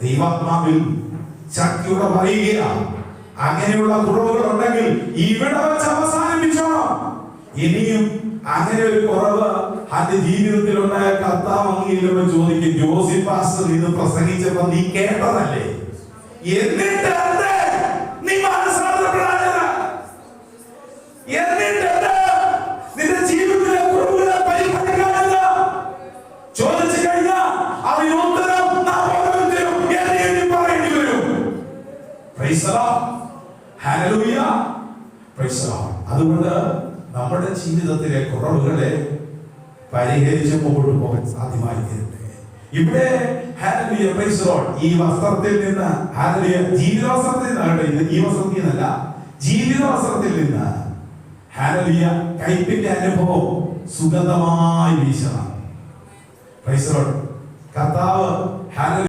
ദൈവാത്മാവിൽ ശക്തിയോടെ പറയുക, അങ്ങനെയുള്ള കുറവുകൾ ഉണ്ടെങ്കിൽ ഇവിടെ വെച്ച് അവസാനിപ്പിച്ചോണം. ഇനിയും അങ്ങനെ ഒരു കുറവ് അത് ജീവിതത്തിൽ ഉണ്ടായ കർത്താവ് അങ്ങയിലും ചോദിക്കും, ജോസി പാസ്റ്റർ ഇത് പ്രസംഗിച്ചപ്പോ നീ കേട്ടതല്ലേ, എന്നിട്ട് നീ മനസ്സിലാക്കപ്പെടാഞ്ഞത്, എന്നിട്ട് നിന്റെ ജീവിതത്തിലെ കുറവുകളെ പരിഹരിക്കാനല്ല ചോദിച്ചു കഴിഞ്ഞാൽ അവൻ ഉത്തരം പറയേണ്ടി വരും. Price the Lord, hallelujah, price the Lord. അതുകൊണ്ട് നമ്മുടെ ജീവിതത്തിലെ കുറവുകളെ പരിഹരിച്ച് മുമ്പോട്ട് പോകാൻ സാധ്യമായി തീരട്ടെ. ഇവിടെ ഹല്ലേലൂയ, പ്രൈസ് ദി ലോർഡ്, ഈ വസ്ത്രത്തിൽ നിന്ന്, ഹല്ലേലൂയ, ജീവിത വസ്ത്രത്തിൽ നിന്നാകട്ടെ, ഇത് ഈ വസ്ത്രത്തിൽ നിന്നല്ല, ജീവിത വസ്ത്രത്തിൽ നിന്ന് ഹല്ലേലൂയ കൈപ്പിന്റെ അനുഭവം സുഗന്ധമായി വീശണം. Praise the lord. കർത്താവ് ഹല്ലേലൂയ